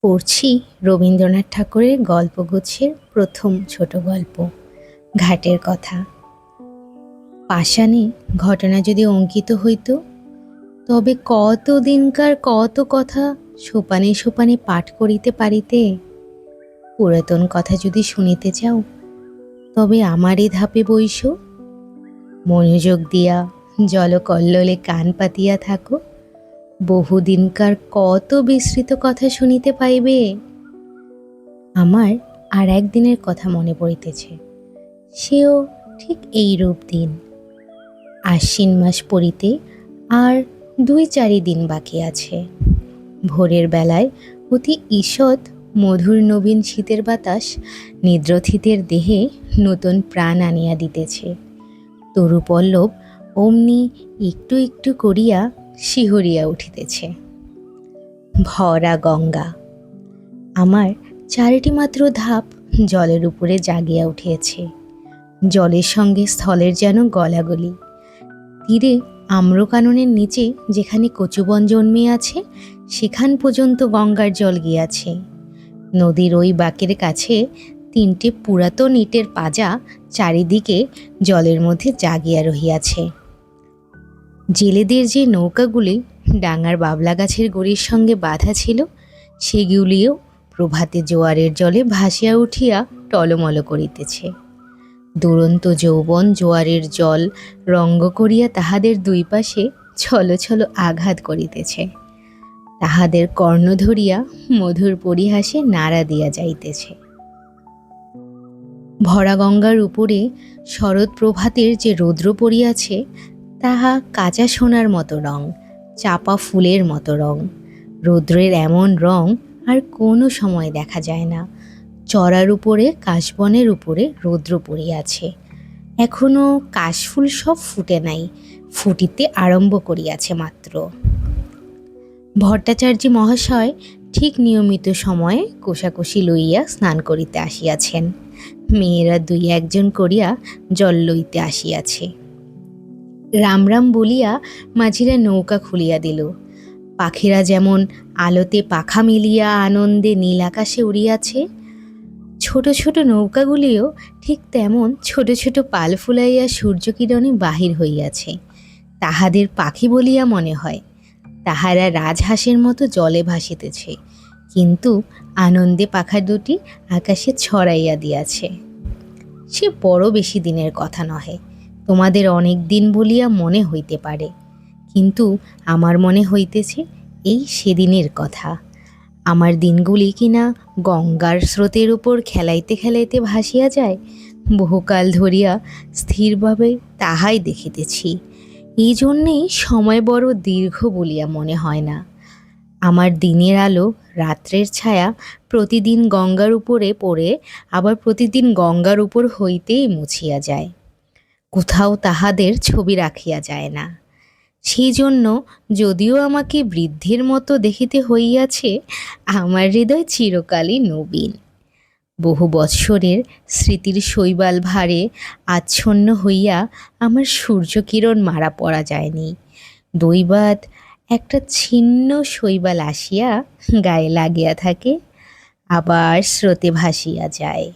পড়ছি রবীন্দ্রনাথ ঠাকুরের গল্পগুচ্ছের প্রথম ছোট গল্প ঘাটের কথা। পাষাণে ঘটনা যদি অঙ্কিত হইত, তবে কত দিনকার কত কথা সোপানে সোপানে পাঠ করিতে পারিতে। পুরাতন কথা যদি শুনিতে চাও, তবে আমারই ধাপে বইস, মনোযোগ দিয়া জলকল্লোলে কান পাতিয়া থাকো। বহুদিনকার কত বিস্মৃত কথা শুনিতে পাইবে। আমার আর একদিনের কথা মনে পড়িতেছে, সেও ঠিক এইরূপ দিন। আশ্বিন মাস পড়িতে আর 2-4 দিন বাকি আছে। ভোরের বেলায় অতি ঈষৎ মধুর নবীন শীতের বাতাস নিদ্রথিতের দেহে নতুন প্রাণ আনিয়া দিতেছে। তরুপল্লব অমনি একটু একটু করিয়া শিহরিয়া উঠিতেছে। ভরা গঙ্গা। আমার 4টি মাত্র ধাপ জলের উপরে জাগিয়া উঠিয়াছে। জলের সঙ্গে স্থলের যেন গলাগলি। তীরে আম্রকাননের নিচে যেখানে কচুবন জন্মে আছে, সেখান পর্যন্ত গঙ্গার জল গিয়াছে। নদীর ওই বাঁকের কাছে 3টে পুরাতন ইটের পাজা চারিদিকে জলের মধ্যে জাগিয়া রহিয়াছে। জেলেদের যে নৌকাগুলি ডাঙার বাবলা গাছের গড়ির সঙ্গে বাঁধা ছিল, সেগুলিও প্রভাতে জোয়ারের জলে ভাসিয়া উঠিয়া টলমল করিতেছে। দুরন্ত যৌবন জোয়ারের জল রঙ্গ করিয়া তাহাদের 2 পাশে ছলো ছলো আঘাত করিতেছে। তাহাদের কর্ণ ধরিয়া মধুর পরিহাসে নাড়া দিয়া যাইতেছে। ভরা গঙ্গার উপরে শরৎ প্রভাতের যে রৌদ্র পড়িয়াছে, তাহা কাঁচা সোনার মতো রং, চাপা ফুলের মতো রং। রৌদ্রের এমন রং আর কোনো সময় দেখা যায় না। চড়ার উপরে কাশবনের উপরে রৌদ্র পড়িয়াছে। এখনো কাশফুল সব ফুটে নাই, ফুটিতে আরম্ভ করিয়াছে মাত্র। ভট্টাচার্য মহাশয় ঠিক নিয়মিত সময়ে কোষাকুষি লইয়া স্নান করিতে আসিয়াছেন। মেয়েরা 2-1 করিয়া জল লইতে আসিয়াছে। রাম রাম বলিয়া মাঝিরা নৌকা খুলিয়া দিল। পাখিরা যেমন আলোতে পাখা মিলিয়া আনন্দে নীল আকাশে উড়িয়াছে, ছোট ছোট নৌকাগুলিও ঠিক তেমন ছোট ছোট পাল ফুলাইয়া সূর্যকিরণে বাহির হইয়াছে। তাহাদের পাখি বলিয়া মনে হয়। তাহারা রাজহাঁসের মতো জলে ভাসিতেছে, কিন্তু আনন্দে পাখা দুটি আকাশে ছড়াইয়া দিয়াছে। সে বড় বেশি দিনের কথা নহে, তোমাদের অনেক দিন বলিয়া মনে হইতে পারে, কিন্তু আমার মনে হইতেছে এই সেদিনের কথা। আমার দিনগুলি কিনা গঙ্গার স্রোতের উপর খেলাইতে খেলাইতে ভাসিয়া যায়, বহুকাল ধরিয়া স্থিরভাবে তাহাই দেখিতেছি। এই জন্যেই সময় বড় দীর্ঘ বলিয়া মনে হয় না। আমার দিনের আলো রাত্রের ছায়া প্রতিদিন গঙ্গার উপরে পড়ে আবার প্রতিদিন গঙ্গার উপর হইতেই মুছিয়া যায়। কোথাও তাহাদের ছবি রাখিয়া যায় না। সেই জন্য যদিও আমাকে বৃদ্ধের মতো দেখিতে হইয়াছে, আমার হৃদয় চিরকালই নবীন। বহু বৎসরের স্মৃতির শৈবাল ভারে আচ্ছন্ন হইয়া আমার সূর্যকিরণ মারা পড়া যায়নি। দৈবাৎ একটা ছিন্ন শৈবাল আসিয়া গায়ে লাগিয়া থাকে, আবার স্রোতে ভাসিয়া যায়।